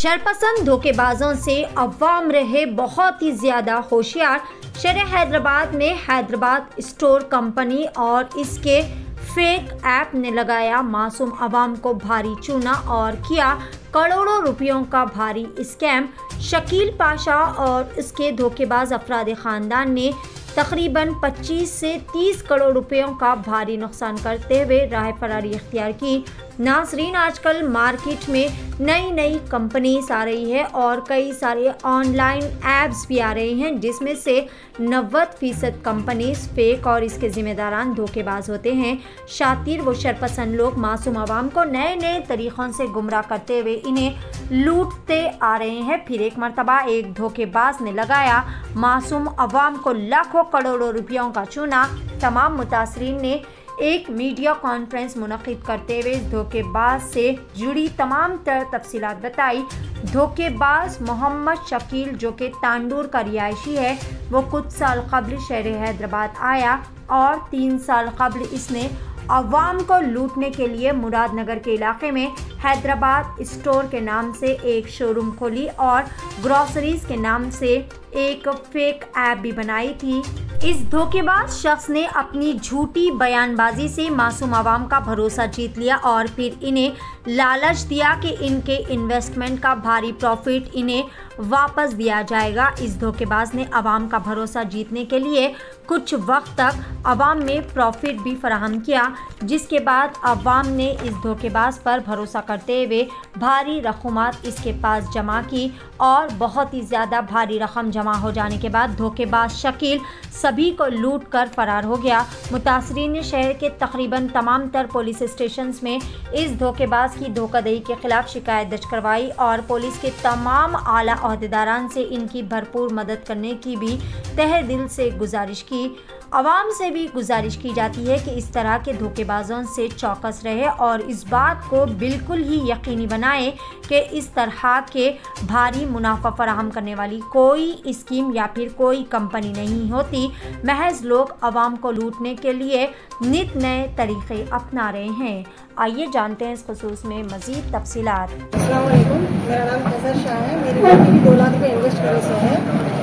शरपसंद धोखेबाजों से अवाम रहे बहुत ही ज्यादा होशियार। शहर हैदराबाद में हैदराबाद स्टोर कंपनी और इसके फेक ऐप ने लगाया मासूम अवाम को भारी चूना और किया करोड़ों रुपयों का भारी स्कैम। शकील पाशा और इसके धोखेबाज अफराद खानदान ने तकरीबन 25 से 30 करोड़ रुपयों का भारी नुकसान करते हुए राह फरारी इख्तियार की। नाज़रीन, आजकल मार्केट में नई नई कंपनीज आ रही है और कई सारे ऑनलाइन ऐप्स भी आ रहे हैं, जिसमें से 90% कंपनीज फेक और इसके जिम्मेदारान धोखेबाज होते हैं। शातिर व शरपसंद लोग मासूम आवाम को नए नए तरीक़ों से गुमराह करते हुए इन्हें लूटते आ रहे हैं। फिर एक मरतबा एक धोखेबाज ने लगाया मासूम अवाम को लाखों करोड़ों रुपयों का चूना। तमाम मुतासरीन ने एक मीडिया कॉन्फ्रेंस मुनक़िद करते हुए इस धोखेबाज से जुड़ी तमाम तफसीलात बताई। धोखेबाज मोहम्मद शकील, जो कि तांडूर का रिहायशी है, वो कुछ साल कबल शहर हैदराबाद आया और 3 साल कबल इसने अवाम को लूटने के लिए मुरादनगर के इलाके में हैदराबाद स्टोर के नाम से एक शोरूम खोली और ग्रॉसरीज के नाम से एक फेक ऐप भी बनाई थी। इस धोखेबाज शख्स ने अपनी झूठी बयानबाजी से मासूम आवाम का भरोसा जीत लिया और फिर इन्हें लालच दिया कि इनके इन्वेस्टमेंट का भारी प्रॉफिट इन्हें वापस दिया जाएगा। इस धोखेबाज ने आवाम का भरोसा जीतने के लिए कुछ वक्त तक आवाम में प्रॉफिट भी फराहम किया, जिसके बाद आवाम ने इस धोखेबाज पर भरोसा करते हुए भारी रकूमात इसके पास जमा की और बहुत ही ज़्यादा भारी रकम जमा हो जाने के बाद धोखेबाज शकील सभी को लूट कर फरार हो गया। मुतासरीन ने शहर के तकरीबन तमाम तर पुलिस स्टेशंस में इस धोखेबाज की धोखाधड़ी के खिलाफ शिकायत दर्ज करवाई और पुलिस के तमाम आला ओहदेदारान से इनकी भरपूर मदद करने की भी तहे दिल से गुजारिश की। आवाम से भी गुजारिश की जाती है कि इस तरह के धोखेबाजों से चौकस रहे और इस बात को बिल्कुल ही यकीनी बनाए कि इस तरह के भारी मुनाफा फराहम करने वाली कोई स्कीम या फिर कोई कंपनी नहीं होती। महज लोग आवाम को लूटने के लिए नित नए तरीक़े अपना रहे हैं। आइए जानते हैं इस खुसूस में मज़ीद तफसीलात। अस्सलाम वालेकुम, मेरा नाम फैज़ल शाह है। मेरी बेटी भी 2 लाख रुपये इन्वेस्ट करे से है।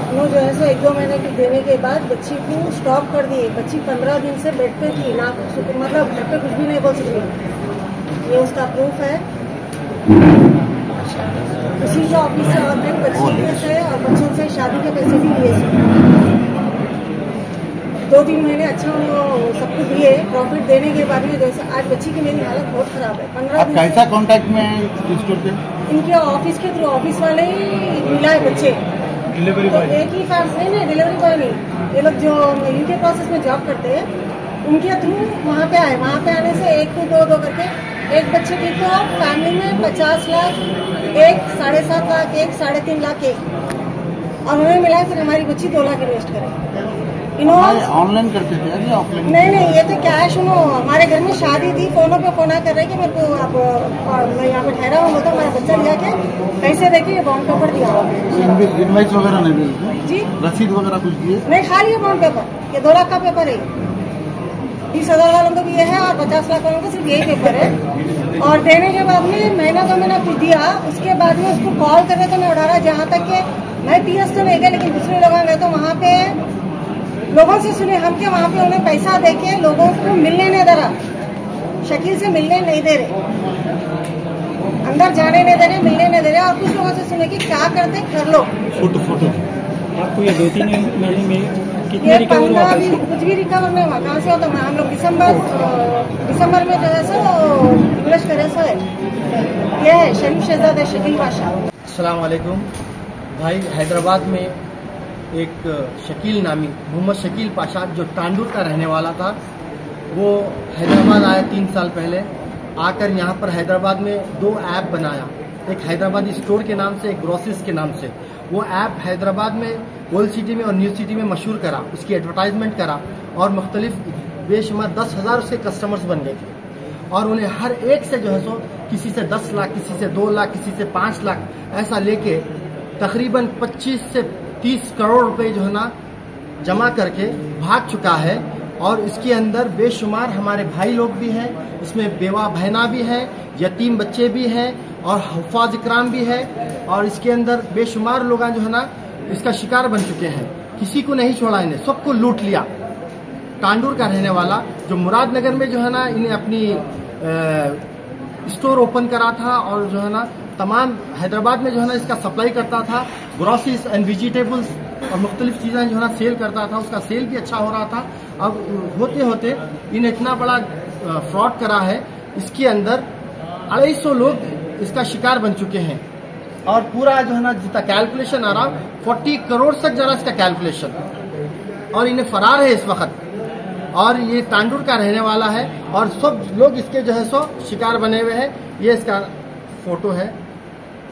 वो जो है सो 1-2 महीने की देने के बाद बच्ची को स्टॉप कर दिए। बच्ची 15 दिन से बेड पे थी, ना मतलब घर पे कुछ भी नहीं बोल सकती। ये उसका प्रूफ है। उसी के ऑफिस से ऑलरेडी बच्ची से और बच्चों से शादी के पैसे भी लिए थे। 2-3 महीने अच्छा वो सब कुछ दिए। प्रॉफिट देने के बाद में जैसे आज बच्ची की मेरी हालत बहुत खराब है। 15 दिन कैसा कांटेक्ट में स्टोर के इनके ऑफिस के थ्रू ऑफिस वाले ही मिला है बच्चे। डिलीवरी तो एक ही फैक्स नहीं, डिलीवरी बॉय नहीं, ये लोग जो यूके प्रोसेस में जॉब करते हैं उनके थ्रू वहाँ पे आए। वहाँ पे आने से 1 को 2 करके एक बच्चे की तो फैमिली में 50 लाख, एक 7.5 लाख, एक 3.5 लाख, एक और हमें मिला फिर हमारी बच्ची 2 लाख इन्वेस्ट करे। इन्होंने ऑनलाइन करते थे या ऑफलाइन? नहीं, ये तो कैश। हमारे घर में शादी थी, फोनों पे फोन कर रहे कि मेरे को अब मैं यहाँ पे ठहरा हूँ, तो मेरा बच्चा लिया के पैसे देके बॉन्ड पेपर दिया। इनवाइस वगैरह नहीं मिलती जी, रसीद वगैरह कुछ दिए नहीं, खाली बॉन्ड पेपर। ये 2 लाख का पेपर है। 20,000 वालों को भी ये है और 50 लाख वालों को सिर्फ यही पेपर है। और देने के बाद में महीना 2 महीना कुछ दिया, उसके बाद में उसको कॉल कर रहे तो मैं उठा रहा। जहाँ तक कि मैं PS तो नहीं गया, लेकिन दूसरे लोग गए तो वहाँ पे लोगों से सुने हम के वहाँ पे उन्हें पैसा देके लोगों को मिलने नहीं दे रहा। शकील से मिलने नहीं दे रहे, अंदर जाने नहीं दे रहे, मिलने नहीं दे रहे। और कुछ लोगों से सुने कि क्या करते कर लो। फोटो आपको ये 2-3 महीने में कितने रिकवर हुआ? कुछ भी रिकवर नहीं हुआ। कहाँ से होता है? हम लोग दिसंबर में जो है सो इन्वेस्ट करे सो है। यह है शरीफ शहजादा शकील पाशा। अस्सलाम वालेकुम भाई। हैदराबाद में एक शकील नामी मोहम्मद शकील पाशा, जो तांडूर का रहने वाला था, वो हैदराबाद आया 3 साल पहले। आकर यहाँ पर हैदराबाद में 2 ऐप बनाया, एक हैदराबादी स्टोर के नाम से, एक ग्रोसरीज के नाम से। वो ऐप हैदराबाद में ओल्ड सिटी में और न्यू सिटी में मशहूर करा, उसकी एडवर्टाइजमेंट करा और मुख्तलिफ बेशुमार 10,000 उसके कस्टमर्स बन गए थे। और उन्हें हर एक से जो है सो किसी से 10 लाख, किसी से 2 लाख, किसी से 5 लाख ऐसा लेके तकरीबन 25 से 30 करोड़ रुपए जो है ना जमा करके भाग चुका है। और इसके अंदर बेशुमार हमारे भाई लोग भी हैं, इसमें बेवा बहना भी है, यतीम बच्चे भी हैं और हुफ़ाज़ इकराम भी है। और इसके अंदर बेशुमार लोग जो है ना इसका शिकार बन चुके हैं। किसी को नहीं छोड़ा, इन्हें सबको लूट लिया। तांडूर का रहने वाला जो मुरादनगर में जो है ना इन्हें अपनी स्टोर ओपन करा था और जो है ना तमाम हैदराबाद में जो है ना इसका सप्लाई करता था। ग्रोसरीज एंड वेजिटेबल्स और मुख्तलिफ चीज़ें जो है ना सेल करता था, उसका सेल भी अच्छा हो रहा था। अब होते होते इन्हें इतना बड़ा फ्रॉड करा है, इसके अंदर 250 लोग इसका शिकार बन चुके हैं। और पूरा जो है ना जितना कैलकुलेशन आ रहा 40 करोड़ तक जरा इसका कैलकुलेशन, और इन्हें फरार है इस वक्त। और ये तांडूर का रहने वाला है और सब लोग इसके जो है सो शिकार बने हुए हैं। ये इसका फोटो है,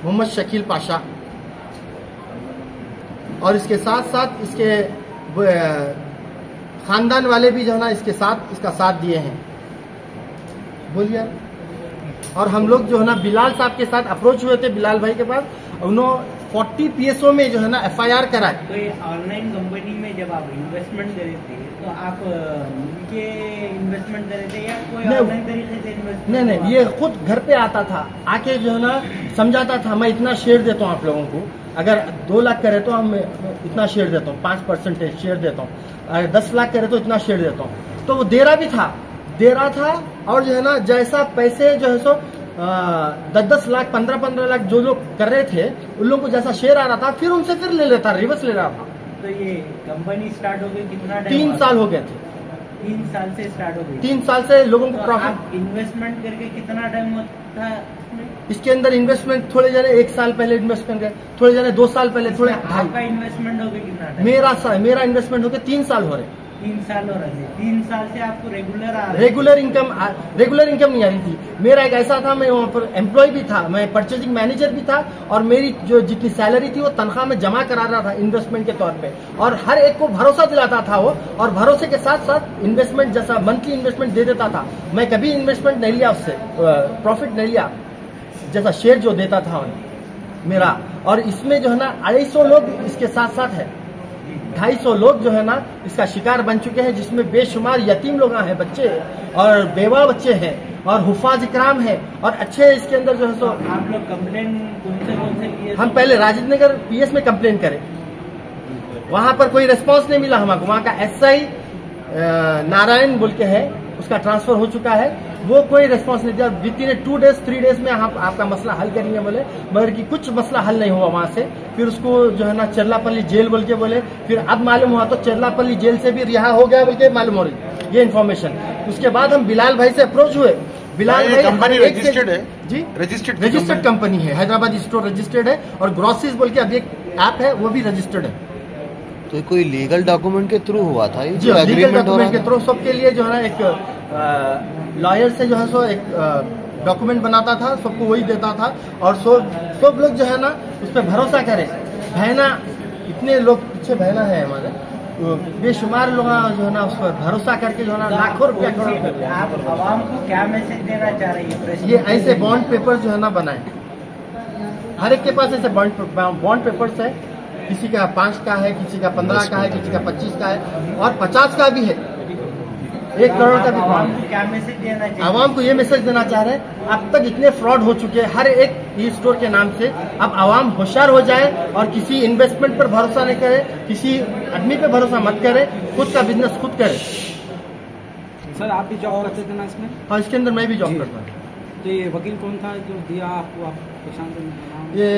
मोहम्मद शकील पाशा, और इसके साथ साथ इसके खानदान वाले भी जो है ना इसका साथ दिए हैं। बोलिए। और हम लोग जो है ना बिलाल साहब के साथ अप्रोच हुए थे, बिलाल भाई के पास, उन्होंने 40 PSO में जो है ना FIR कराए। तो ये ऑनलाइन कंपनी में जब आप इन्वेस्टमेंट कर रहे थे तो आप उनके इन्वेस्टमेंट कर रहे थे या कोई ऑनलाइन तरीके से इन्वेस्टमेंट? नहीं, ये खुद घर पे आता था, आके जो है ना समझाता था मैं इतना शेयर देता हूँ आप लोगों को, अगर 2 लाख करे तो हम इतना शेयर देता हूँ, 5% शेयर देता हूँ, अगर 10 लाख करे तो इतना शेयर देता हूँ। तो वो दे रहा था और जो है ना जैसा पैसे जो है सो 10-10 लाख 15-15 लाख जो लोग कर रहे थे उन लोगों को जैसा शेयर आ रहा था फिर उनसे फिर ले लेता, रिवर्स ले रहा था। तो ये कंपनी स्टार्ट हो गई कितना टाइम? 3 साल हो गए थे। 3 साल से स्टार्ट हो गई? 3 साल से लोगों को तो प्रॉफिट। इन्वेस्टमेंट करके कितना टाइम होता है? इसके अंदर इन्वेस्टमेंट थोड़े जने 1 साल पहले इन्वेस्ट कर गए, थोड़े जने 2 साल पहले, थोड़े आपका इन्वेस्टमेंट हो गया कितना टाइम? मेरा इन्वेस्टमेंट हो गया 3 साल हो रहे। 3 साल हो रहे थे। 3 साल से आपको रेगुलर इनकम नहीं आ रही थी। मेरा एक ऐसा था, मैं वहाँ पर एम्प्लॉय भी था, मैं परचेजिंग मैनेजर भी था, और मेरी जो जितनी सैलरी थी वो तनख्वाह में जमा करा रहा था इन्वेस्टमेंट के तौर पे, और हर एक को भरोसा दिलाता था वो, और भरोसे के साथ साथ इन्वेस्टमेंट जैसा मंथली इन्वेस्टमेंट दे देता था। मैं कभी इन्वेस्टमेंट नहीं लिया उससे, प्रॉफिट नहीं लिया, जैसा शेयर जो देता था मेरा। और इसमें जो है ना 250 लोग इसके साथ साथ है, 250 लोग जो है ना इसका शिकार बन चुके हैं, जिसमें बेशुमार यतीम लोग हैं, बच्चे और बेवा बच्चे हैं और हुफ़ाज़ इकराम है, और अच्छे इसके अंदर जो है सो। आप लोग कंप्लेन कौन से किए? हम पहले राजेंद्र नगर PS में कंप्लेन करें, वहां पर कोई रिस्पांस नहीं मिला हमको। वहां का SI नारायण बोल के है, उसका ट्रांसफर हो चुका है, वो कोई रिस्पांस नहीं दिया। विदिन 2 डेज 3 डेज में आपका मसला हल करेंगे बोले, मगर कि कुछ मसला हल नहीं हुआ वहां से। फिर उसको जो है ना चरलापल्ली जेल बोल के बोले, फिर अब मालूम हुआ तो चरलापल्ली जेल से भी रिहा हो गया बोल के मालूम हो रही ये इन्फॉर्मेशन। उसके बाद हम बिलाल भाई से अप्रोच हुए। बिलाल भाई कंपनी रजिस्टर्ड है जी, रजिस्टर्ड कंपनी है, हैदराबाद स्टोर रजिस्टर्ड है, और ग्रोसरीज बोल के अभी एक ऐप है वो भी रजिस्टर्ड है। तो कोई लीगल डॉक्यूमेंट के थ्रू हुआ था ये? जी, लीगल डॉक्यूमेंट के थ्रू सबके लिए जो है ना एक लॉयर से जो है सो एक डॉक्यूमेंट बनाता था, सबको वही देता था, और सब लोग जो है ना उस पर भरोसा करें। बहना इतने लोग पीछे बहना है हमारे, तो बेशुमार लोग जो है ना उस पर भरोसा करके जो है ना लाखों रुपया करोड़ रुपया। आप आवाम को क्या मैसेज देना चाह रही है? ये ऐसे बॉन्ड पेपर जो है ना बनाए, हर एक के पास ऐसे बॉन्ड पेपर्स है, किसी का 5 का है, किसी का 15 का है, किसी का 25 का है, और 50 का भी है, 1 करोड़ का भी। आवाम को क्या मैसेज देना चाहिए? आवाम को ये मैसेज देना चाह रहे हैं, अब तक इतने फ्रॉड हो चुके हैं हर एक ई स्टोर के नाम से, अब आवाम होशियार हो जाए और किसी इन्वेस्टमेंट पर भरोसा नहीं करे, किसी आदमी पे भरोसा मत करे, खुद का बिजनेस खुद करे। सर आप भी जॉब करते थे ना इसमें? हाँ, इसके अंदर मैं भी जॉब करता हूँ। तो ये वकील कौन था जो दिया आपको, आप पहचान कर? ये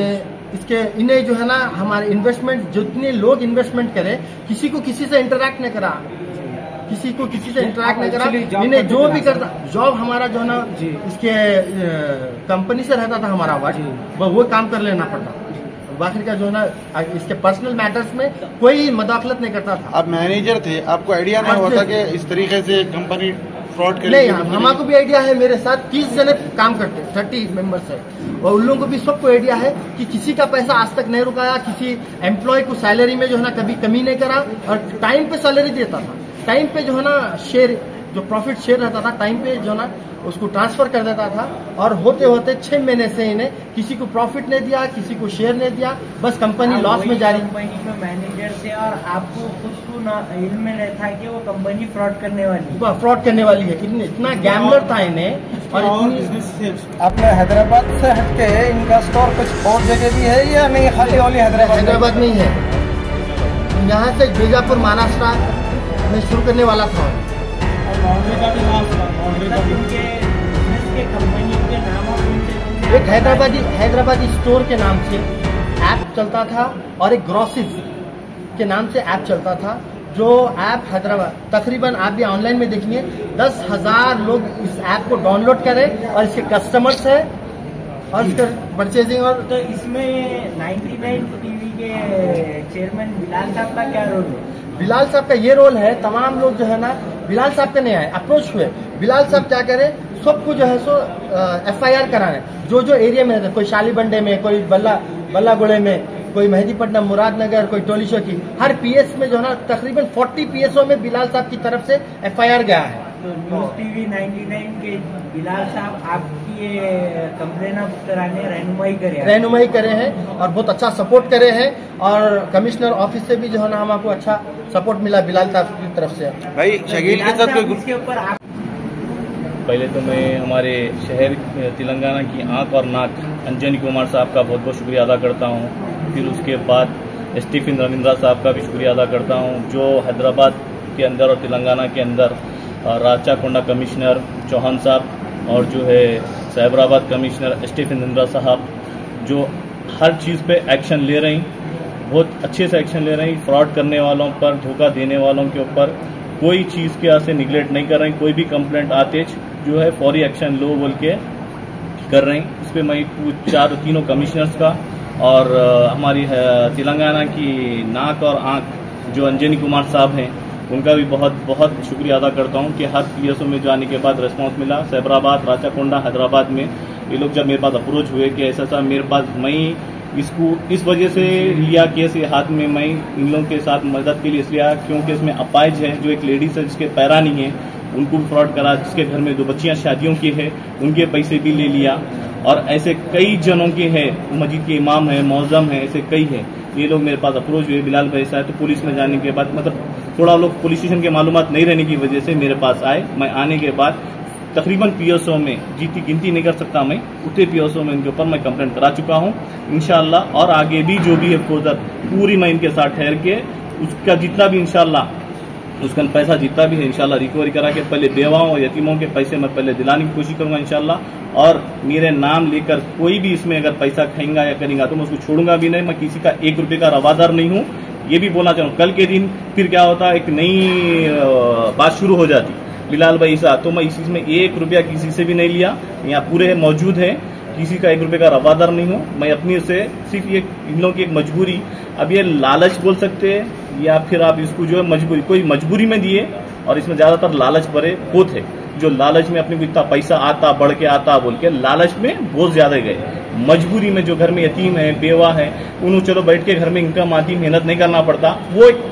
इसके इन्हें जो है ना हमारे इन्वेस्टमेंट, जितने लोग इन्वेस्टमेंट करे, किसी को किसी से इंटरैक्ट नहीं करा, किसी को किसी से इंटरैक्ट नहीं करा। इन्हें जो भी करता, जॉब हमारा जो है ना इसके कंपनी से रहता था हमारा वर्क, वो काम कर लेना पड़ता। बाकी का जो है ना इसके पर्सनल मैटर्स में कोई मदाखलत नहीं करता था। आप मैनेजर थे, आपको आइडिया नहीं हुआ था कि इस तरीके से कंपनी फ्रॉड कर? नहीं, हमारे भी आइडिया है, मेरे साथ 30 जने काम करते, 30 मेंबर्स है, और उन लोगों को भी सबको आइडिया है कि किसी का पैसा आज तक नहीं रुकाया, किसी एम्प्लॉय को सैलरी में जो है ना कभी कमी नहीं करा, और टाइम पे सैलरी देता था, टाइम पे जो है ना शेयर जो प्रॉफिट शेयर रहता था टाइम पे जो ना उसको ट्रांसफर कर देता था, और होते होते 6 महीने से इन्हें किसी को प्रॉफिट नहीं दिया, किसी को शेयर नहीं दिया, बस कंपनी लॉस में जा रही। कंपनी में मैनेजर से और आपको खुद को इल्म में रहता है कि वो कंपनी फ्रॉड करने वाली है, कितनी इतना गैम्बलर था इन्हें। और अपने हैदराबाद से हटके इनका स्टोर कुछ और जगह भी है या नहीं, खाली ओनली हैदराबाद में ही है। यहाँ से बीजापुर महाराष्ट्र में शुरू करने वाला था। एक हैदराबादी स्टोर के नाम से ऐप चलता था और एक ग्रोसरीज के नाम से ऐप चलता था, जो ऐप हैदराबाद तकरीबन आप भी ऑनलाइन में देखिए 10,000 लोग इस ऐप को डाउनलोड करें और इसके कस्टमर्स है और इसका परचेजिंग। और तो इसमें 99 टीवी के चेयरमैन बिलाल साहब का क्या रोल है? बिलाल साहब का ये रोल है, तमाम लोग जो है ना बिलाल साहब के नहीं आए, अप्रोच हुए, बिलाल साहब क्या करें, सबको जो है सो FIR कराने, जो एरिया में रहते, कोई शालीबंडे में, कोई बल्लागुड़े में, कोई मेहदीपट्टनम, मुरादनगर, कोई टोली चौकी, हर PS में जो है ना तकरीबन 40 PSO में बिलाल साहब की तरफ से FIR गया है। तो न्यूज़ TV 99 के बिलाल साहब आपकी ये कंप्लेन आप कराने रहनुमाई करे हैं और बहुत अच्छा सपोर्ट करे हैं, और कमिश्नर ऑफिस से भी जो है ना हमको अच्छा सपोर्ट मिला बिलाल साहब की तरफ से। भाई शकील के साथ कोई इसके ऊपर आप पहले तो मैं हमारे शहर तेलंगाना की आंख और नाक अंजनी कुमार साहब का बहुत बहुत शुक्रिया अदा करता हूं। फिर उसके बाद स्टीफन रविंद्रा साहब का भी शुक्रिया अदा करता हूं, जो हैदराबाद के अंदर और तेलंगाना के अंदर राचाकोंडा कमिश्नर चौहान साहब और जो है साइबराबाद कमिश्नर स्टीफन रविंद्रा साहब, जो हर चीज़ पे एक्शन ले रही, बहुत अच्छे से एक्शन ले रही। फ्रॉड करने वालों पर, धोखा देने वालों के ऊपर कोई चीज़ के से निगलेक्ट नहीं कर रही। कोई भी कंप्लेंट आते जो है फौरी एक्शन लो बोल के कर रही। इस पर मैं तीनों कमिश्नर्स का और हमारी तेलंगाना की नाक और आंख जो अंजनी कुमार साहब हैं उनका भी बहुत बहुत शुक्रिया अदा करता हूं कि हर PSO में जाने के बाद रिस्पांस मिला। साइबराबाद, राचाकोंडा, हैदराबाद में ये लोग जब मेरे पास अप्रोच हुए कि ऐसा मेरे पास, मैं इसको इस वजह से लिया केस हाथ में, मैं इन लोगों के साथ मदद के लिए इसलिए आया क्योंकि इसमें अपाइज है, जो एक लेडीज है जिसके पैरा नहीं है, उनको भी फ्रॉड करा, जिसके घर में 2 बच्चियां शादियों की है उनके पैसे भी ले लिया, और ऐसे कई जनों के हैं, मस्जिद के इमाम है, मौजम है, ऐसे कई है। ये लोग मेरे पास अप्रोच हुए, बिलाल भाई साहब, तो पुलिस में जाने के बाद मतलब थोड़ा लोग पुलिस स्टेशन के मालूमात नहीं रहने की वजह से मेरे पास आए। मैं आने के बाद तकरीबन PSO में, जितनी गिनती नहीं कर सकता मैं, उतने PSO में इनके ऊपर मैं कंप्लेंट करा चुका हूं इंशाल्लाह। और आगे भी जो भी है फर्दर पूरी मैं इनके साथ ठहर के उसका जितना भी इंशाल्लाह उसका पैसा जितना भी है इंशाल्लाह रिकवरी करा के पहले बेवाओं और यतीमों के पैसे मैं पहले दिलाने की कोशिश करूंगा इंशाल्लाह। और मेरे नाम लेकर कोई भी इसमें अगर पैसा खाएंगा या करेंगा तो मैं उसको छोड़ूंगा भी नहीं। मैं किसी का 1 रुपये का रवादार नहीं हूं, ये भी बोलना चाहूँ। कल के दिन फिर क्या होता, एक नई बात शुरू हो जाती बिलाल भाई साहब, तो मैं इस चीज में 1 रुपया किसी से भी नहीं लिया, यहाँ पूरे मौजूद है, किसी का 1 रुपये का रवादार नहीं हूँ मैं। अपनी से सिर्फ ये इन लोगों की एक मजबूरी, अब ये लालच बोल सकते हैं या फिर आप इसको जो है मजबूरी, कोई मजबूरी में दिए, और इसमें ज्यादातर लालच भरे होते हैं, जो लालच में अपने को इतना पैसा आता बढ़ के आता बोल के लालच में बहुत ज्यादा गए। मजबूरी में जो घर में यतीम है, बेवा है, उन्होंने चलो बैठ के घर में इनकम आती, मेहनत नहीं करना पड़ता, वो एक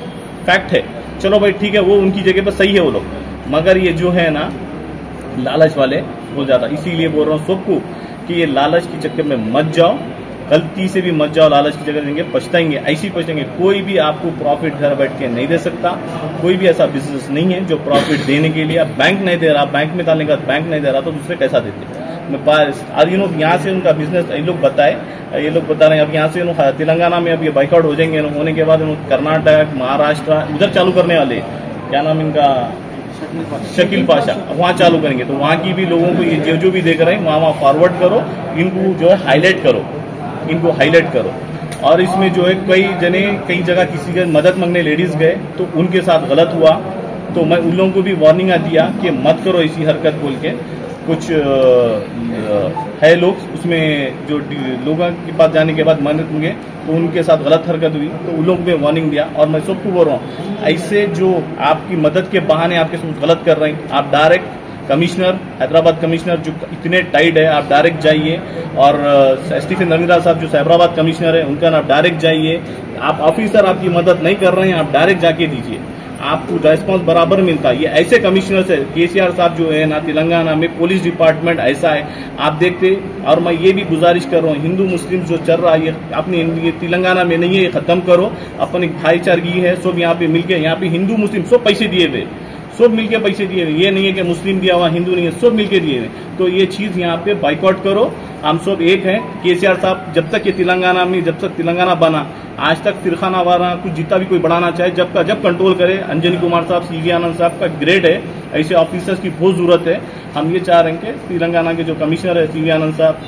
फैक्ट है, चलो भाई ठीक है, वो उनकी जगह पर सही है वो लोग। मगर ये जो है ना लालच वाले हो जाता, इसीलिए बोल रहा हूँ सबको कि ये लालच के चक्कर में मत जाओ, गलती से भी मत जाओ, लालच की जगह देंगे पछताएंगे, ऐसी पछताएंगे। कोई भी आपको प्रॉफिट घर बैठ के नहीं दे सकता, कोई भी ऐसा बिजनेस नहीं है जो प्रॉफिट देने के लिए, बैंक नहीं दे रहा, बैंक में डालने का बैंक नहीं दे रहा तो दूसरे कैसा देते। मैं यहाँ से उनका बिजनेस ये लोग बता रहे हैं। अब यहाँ से तेलंगाना में अब ये बाइकआउट हो जाएंगे, होने के बाद कर्नाटक, महाराष्ट्र उधर चालू करने वाले, क्या नाम इनका, शकील पाशा, वहाँ चालू करेंगे। तो वहाँ की भी लोगों को ये जो भी देख रहे हैं वहाँ फॉरवर्ड करो, इनको जो है हाईलाइट करो, इनको हाईलाइट करो। और इसमें जो है कई जगह किसी के मदद मांगने लेडीज गए तो उनके साथ गलत हुआ, तो मैं उन लोगों को भी वार्निंग दिया कि मत करो ऐसी हरकत बोल के। कुछ है लोग उसमें जो लोगों के पास जाने के बाद मदद होंगे तो उनके साथ गलत हरकत हुई, तो उन लोगों को वार्निंग दिया। और मैं सबको बोल रहा हूँ, ऐसे जो आपकी मदद के बहाने आपके साथ गलत कर रहे हैं, आप डायरेक्ट कमिश्नर, हैदराबाद कमिश्नर जो इतने टाइट है, आप डायरेक्ट जाइए। और स्टीफन रविंद्रा साहब जो साइबराबाद कमिश्नर है, उनका आप डायरेक्ट जाइए। आप ऑफिसर आपकी मदद नहीं कर रहे हैं, आप डायरेक्ट जाके दीजिए। आपको रेस्पॉन्स बराबर मिलता है। ये ऐसे कमिश्नर से केसीआर साहब जो है ना, तेलंगाना में पुलिस डिपार्टमेंट ऐसा है आप देखते। और मैं ये भी गुजारिश कर रहा हूँ, हिंदू मुस्लिम जो चल रहा है ये अपने ये तेलंगाना में नहीं है, ये खत्म करो। अपन एक भाईचारगी है, सब यहाँ पे मिलके, यहाँ पे हिंदू मुस्लिम सब पैसे दिए हुए, सब मिलके पैसे दिए हुए, ये नहीं है कि मुस्लिम दिया हुआ हिंदू नहीं है, सब मिलके दिए हुए। तो ये चीज यहाँ पे बाइकआउट करो, हम सब एक हैं। केसीआर साहब जब तक ये तेलंगाना में, जब तक तेलंगाना बना आज तक फिरखाना वारा कुछ जितना भी कोई बढ़ाना चाहे जब कंट्रोल करे। अंजनी कुमार साहब, सीवी आनंद साहब का ग्रेड है, ऐसे ऑफिसर्स की बहुत जरूरत है। हम ये चाह रहे हैं कि तेलंगाना के जो कमिश्नर है सीवी आनंद साहब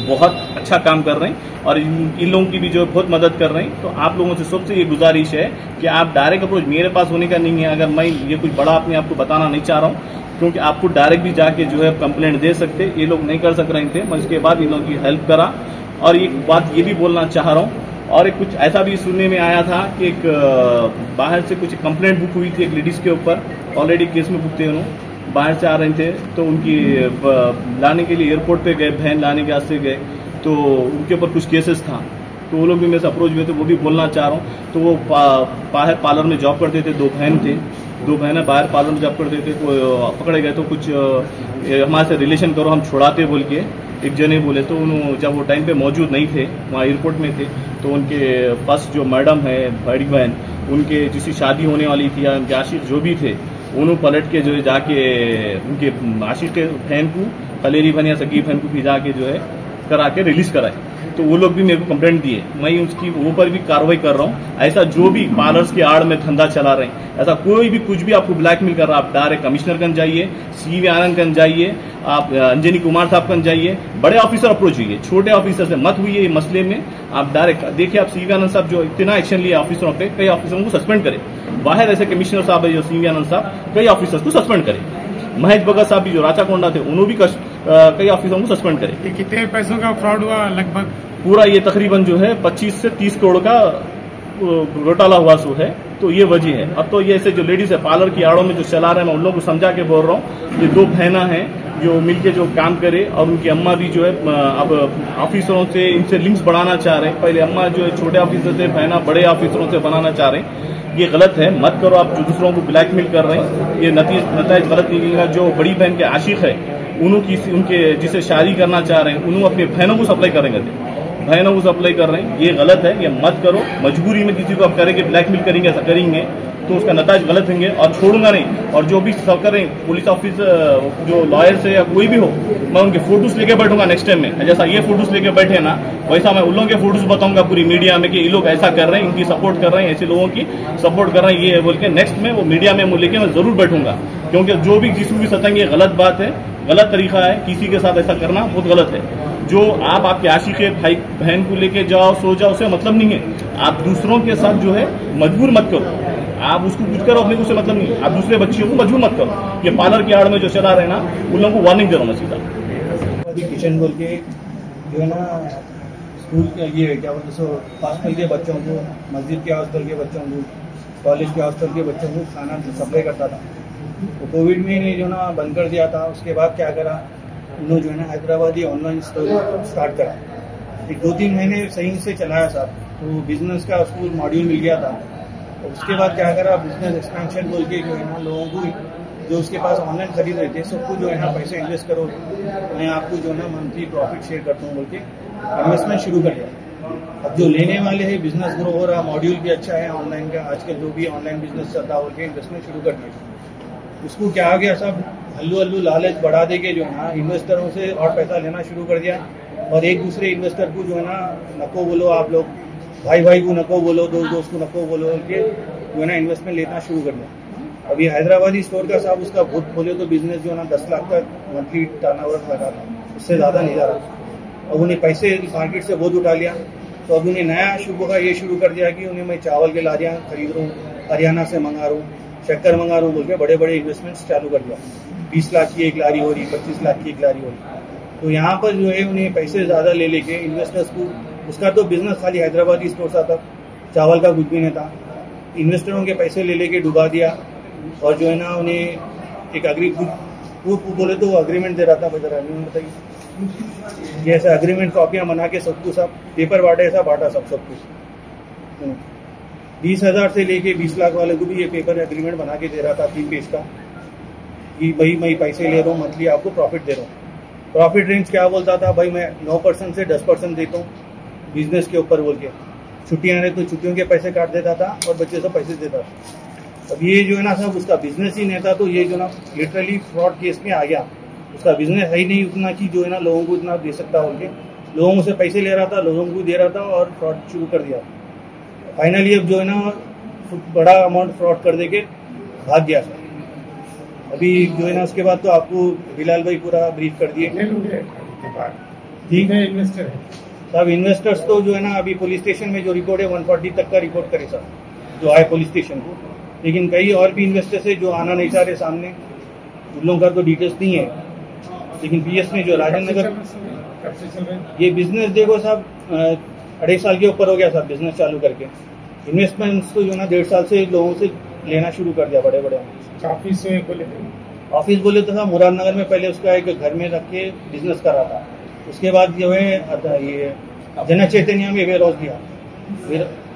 बहुत अच्छा काम कर रहे हैं और इन लोगों की भी जो बहुत मदद कर रहे हैं। तो आप लोगों से सबसे ये गुजारिश है कि आप डायरेक्ट अप्रोच, मेरे पास होने का नहीं है, अगर मैं ये कुछ बड़ा अपने आपको बताना नहीं चाह रहा हूँ, क्योंकि आपको डायरेक्ट भी जाके जो है कंप्लेंट दे सकते, ये लोग नहीं कर सक रहे थे। मैं इसके बाद इन लोगों की हेल्प करा। और एक बात ये भी बोलना चाह रहा हूँ, और एक कुछ ऐसा भी सुनने में आया था कि एक बाहर से कुछ कंप्लेंट बुक हुई थी एक लेडीज के ऊपर, ऑलरेडी केस में बुक थे, उन्होंने बाहर से आ रहे थे तो उनकी लाने के लिए एयरपोर्ट पे गए, बहन लाने के वास्ते गए, तो उनके ऊपर कुछ केसेस था। तो वो लोग भी मेरे से अप्रोच हुए थे, वो भी बोलना चाह रहा हूँ। तो वो बाहर पार्लर में जॉब करते थे, दो बहनें बाहर पार्लर में जॉब करते थे, तो पकड़े गए। तो कुछ हमारे से रिलेशन करो, हम छुड़ाते बोल के एक जने बोले। तो उन्होंने जब वो टाइम पे मौजूद नहीं थे, वहाँ एयरपोर्ट में थे, तो उनके फर्स्ट जो मैडम है बड़ी बहन, उनके जिसकी शादी होने वाली थी या उनके आशिक जो भी थे, उन्होंने पलट के जो है जाके उनके आशिक के बहन को, कलेरी बहन या सगी बहन को भी जाके जो है करा के रिलीज कराए। तो वो लोग भी मेरे को कंप्लेंट दिए, मैं उसकी ऊपर भी कार्रवाई कर रहा हूँ। ऐसा जो भी पार्लर्स के आड़ में धंधा चला रहे हैं, ऐसा कोई भी कुछ भी आपको ब्लैकमेल कर रहा है, आप डायरेक्ट कमिश्नर गंज जाइए, सीवी आनंद गंज जाइए, आप अंजनी कुमार साहब गंज जाइए, बड़े ऑफिसर अप्रोच हुई, छोटे ऑफिसर से मत हुई है मसले में। आप डायरेक्ट देखिए, आप सीवी आनंद साहब जो इतना एक्शन लिए ऑफिसरों पे, कई ऑफिसरों को सस्पेंड करे। बाहर ऐसे कमिश्नर साहब है जो सीवी आनंद साहब, कई ऑफिसर्स को सस्पेंड करे। महेश भगत साहब भी जो राचाकोंडा थे, उन्होंने भी कई ऑफिसरों को सस्पेंड करे। कितने पैसों का फ्रॉड हुआ लगभग? पूरा ये तकरीबन जो है 25 से 30 करोड़ का घोटाला हुआ सो है। तो ये वजह है। अब तो ये ऐसे जो लेडीज है पार्लर की आड़ों में जो चला रहे हैं, मैं उन लोगों को समझा के बोल रहा हूँ। ये दो बहना हैं जो मिलके जो काम करे, और उनकी अम्मा भी जो है अब ऑफिसरों से इनसे लिंक्स बढ़ाना चाह रहे हैं। पहले अम्मा जो है छोटे ऑफिसर थे, बहना बड़े ऑफिसरों से बनाना चाह रहे हैं। ये गलत है, मत करो। आप जो दूसरों को ब्लैकमेल कर रहे हैं, ये नतीज गलत निकलेगा। जो बड़ी बहन के आशिक है, उनके जिसे शादी करना चाह रहे हैं, उन्होंने अपनी बहनों को सप्लाई करेंगे, बहनों को सप्लाई कर रहे हैं, ये गलत है। ये मत करो। मजबूरी में किसी को आप करेंगे, ब्लैकमेल करेंगे, ऐसा करेंगे तो उसका नतीजा गलत होंगे। और छोड़ूंगा नहीं। और जो भी सब करें, पुलिस ऑफिसर जो लॉयर्स है या कोई भी हो, मैं उनके फोटोज लेके बैठूंगा नेक्स्ट टाइम में। जैसा ये फोटोज लेके बैठे ना, वैसा मैं उन लोगों के फोटोज बताऊंगा पूरी मीडिया में कि ये लोग ऐसा कर रहे हैं, इनकी सपोर्ट कर रहे हैं, ऐसे लोगों की सपोर्ट कर रहे हैं, ये बोल के नेक्स्ट में वो मीडिया में लेके मैं जरूर बैठूंगा। क्योंकि जो भी जिसको भी सताएंगे, ये गलत बात है, गलत तरीका है। किसी के साथ ऐसा करना बहुत गलत है। जो आप आपके आशिक भाई बहन को लेके जाओ, सो जाओ, उससे मतलब नहीं है। आप दूसरों के साथ जो है मजबूर मत करो। आप उसको कुछ करो, अपने को उससे मतलब नहीं। आप दूसरे बच्चियों को मजबूर मत करो। ये पार्लर की आड़ में जो चला रहे ना, उन लोगों को वार्निंग दे रहा हूँ मैं सीधा। किचन बोल के जो है ना, स्कूल के ये क्या बोलते सो हॉस्टल के बच्चों को, मस्जिद के हॉस्टल के बच्चों को, कॉलेज के हॉस्टल के बच्चों को खाना सप्लाई करता था। तो कोविड में इन्हें जो ना बंद कर दिया था। उसके बाद क्या करा, उन्होंने जो है ना हैदराबादी ऑनलाइन स्टोर स्टार्ट करा। एक 2-3 महीने सही से चलाया साहब। तो बिजनेस का स्कूल मॉड्यूल मिल गया था। और उसके बाद क्या करा, बिजनेस एक्सपेंशन बोल के जो है ना, लोगों को जो उसके पास ऑनलाइन खरीद रहे थे सबको जो है ना पैसे इन्वेस्ट करो, मैं आपको जो है ना मंथली प्रॉफिट शेयर करता हूँ बोल के इन्वेस्टमेंट शुरू कर दिया। अब जो लेने वाले हैं, बिजनेस ग्रो हो रहा, मॉड्यूल भी अच्छा है ऑनलाइन का, आजकल जो भी ऑनलाइन बिजनेस चलता बोल के इन्वेस्टमेंट शुरू कर दिया। उसको क्या आ गया, सब हल्लू लालच बढ़ा दे के जो है ना इन्वेस्टरों से और पैसा लेना शुरू कर दिया। और एक दूसरे इन्वेस्टर को जो है ना नको बोलो, आप लोग भाई को नको बोलो, दोस्त को नको बोलो के जो है ना इन्वेस्टमेंट लेना शुरू कर दिया। अभी हैदराबादी स्टोर का साहब उसका बहुत बोले तो बिजनेस जो है ना 10 लाख तक मंथली टर्नओवर लगा था, उससे ज़्यादा नहीं जा रहा। अब उन्हें पैसे मार्केट से बहुत उठा लिया। तो अब उन्हें नया शुरू ये शुरू कर दिया कि उन्हें मैं चावल के लारियाँ खरीद रहा हूँ, हरियाणा से मंगा रहा हूँ, शक्कर मंगा रहा हूँ बोल के बड़े बड़े इन्वेस्टमेंट्स चालू कर दिया। 20 लाख की एक लारी हो रही, 25 लाख की एक लारी हो रही। तो यहाँ पर जो है उन्हें पैसे ज़्यादा ले लेके इन्वेस्टर्स को, उसका तो बिजनेस खाली हैदराबादी स्टोर सा था, चावल का कुछ भी नहीं था। इन्वेस्टरों के पैसे ले लेके डुबा दिया। और जो है ना उन्हें एक वो बोले तो वो अग्रीमेंट दे रहा था, बताइए। ये ऐसा अग्रीमेंट कॉपियाँ बना के सबको सब पेपर बांटे, ऐसा बांटा सब कुछ। 20,000 से लेके 20 लाख वाले को भी ये पेपर एग्रीमेंट बना के दे रहा था 3 पेज का कि भाई मैं पैसे ले रहा हूँ, मंथली आपको प्रॉफिट दे रहा हूँ। प्रॉफिट रेंज क्या बोलता था, भाई मैं 9% से 10% देता हूँ बिजनेस के ऊपर बोल के। छुट्टियाँ रहे तो छुट्टियों के पैसे काट देता था और बच्चे से पैसे देता था। अब ये जो है ना सब उसका बिजनेस ही नहीं था, तो ये जो ना लिटरली फ्रॉड केस में आ गया। उसका बिजनेस है ही नहीं उतना कि जो है ना लोगों को इतना दे सकता बोल के। लोगों से पैसे ले रहा था, लोगों को दे रहा था और फ्रॉड शुरू कर दिया। फाइनली अब जो है ना बड़ा अमाउंट फ्रॉड कर दे के भाग गया सर। अभी जो है ना उसके बाद तो आपको बिलाल भाई पूरा ब्रीफ कर दिए। ठीक है, इन्वेस्टर है सब। इन्वेस्टर्स तो जो है ना अभी पुलिस स्टेशन में जो रिपोर्ट है 140 तक का रिपोर्ट करे सर, जो आए पुलिस स्टेशन को। लेकिन कई और भी इन्वेस्टर्स है जो आना नहीं चाह रहे सामने, उन लोगों का तो डिटेल्स नहीं है। लेकिन पीएस में जो राजेंद्र नगर ये बिजनेस देखो साहब 2.5 साल के ऊपर हो गया साहब बिजनेस चालू करके। इन्वेस्टमेंट्स को जो ना 1.5 साल से लोगों से लेना शुरू कर दिया बड़े बड़े। ऑफिस बोले तो था मुरादनगर में पहले उसका एक घर में रख के बिजनेस कर रहा था। उसके बाद जो है ये जन चैतन्य में वेयर हाउस दिया,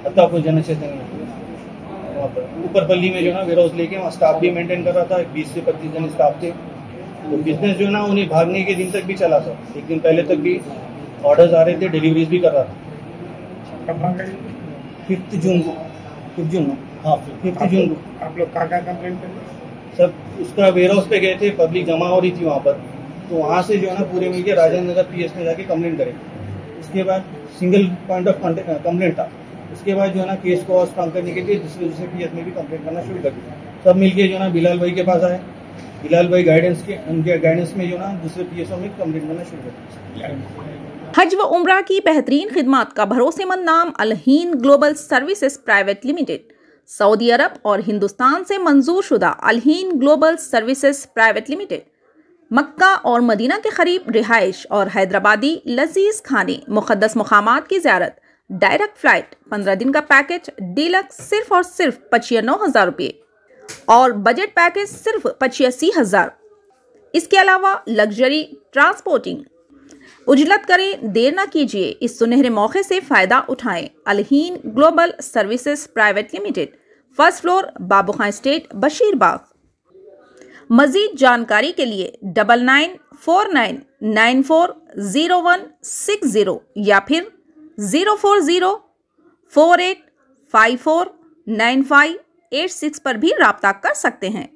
अत्तापुर जन चैतन्य वहाँ पर ऊपरपल्ली में जो ना वेयर हाउस लेके वहाँ स्टाफ भी मेंटेन कर रहा था। 20 से 25 जन स्टाफ थे। तो बिजनेस जो ना उन्हें भागने के दिन तक भी चला था। एक दिन पहले तक भी ऑर्डर्स आ रहे थे, डिलीवरीज भी कर रहा था। 5 जून को 5 जून हाँ 5 जून को आप लोग क्या कंप्लेंट करें? सब उसका वेयर हाउस पे गए थे, पब्लिक जमा हो रही थी वहाँ पर, तो वहाँ से जो है ना पूरे मिलकर राजेंद्र नगर पीएस में जाके कंप्लेंट करें। उसके बाद सिंगल पॉइंट ऑफ कंप्लेंट था। उसके बाद जो है ना केस को और स्ट्रॉन्ग करने के लिए दूसरे पीएस में भी कंप्लेंट करना शुरू कर दिया। सब मिलके जो है ना बिलाल भाई के पास आए। बिलाल भाई उनके गाइडेंस में जो ना दूसरे पीएसओ में कंप्लेंट करना शुरू कर दिया। हज व उम्रा की बेहतरीन खिदमत का भरोसेमंद नाम Alheen global services private limited, सऊदी अरब और हिंदुस्तान से मंजूर शुदा Alheen global services private limited मक्का और मदीना के करीब रिहाइश और हैदराबादी लजीज खाने, मुक़द्दस मुकामात की ज़ियारत, डायरेक्ट फ्लाइट, 15 दिन का पैकेज डीलक्स सिर्फ और सिर्फ 95,000 रुपये और बजट पैकेज सिर्फ 85,000। इसके अलावा लग्जरी ट्रांसपोर्टिंग। उजलत करें, देर ना कीजिए, इस सुनहरे मौके से फ़ायदा उठाएं। Alheen global services private limited, first floor, Babu Khan estate, Basheerbagh. मज़ीद जानकारी के लिए 9949940160 या फिर 04048549586 पर भी राब्ता कर सकते हैं।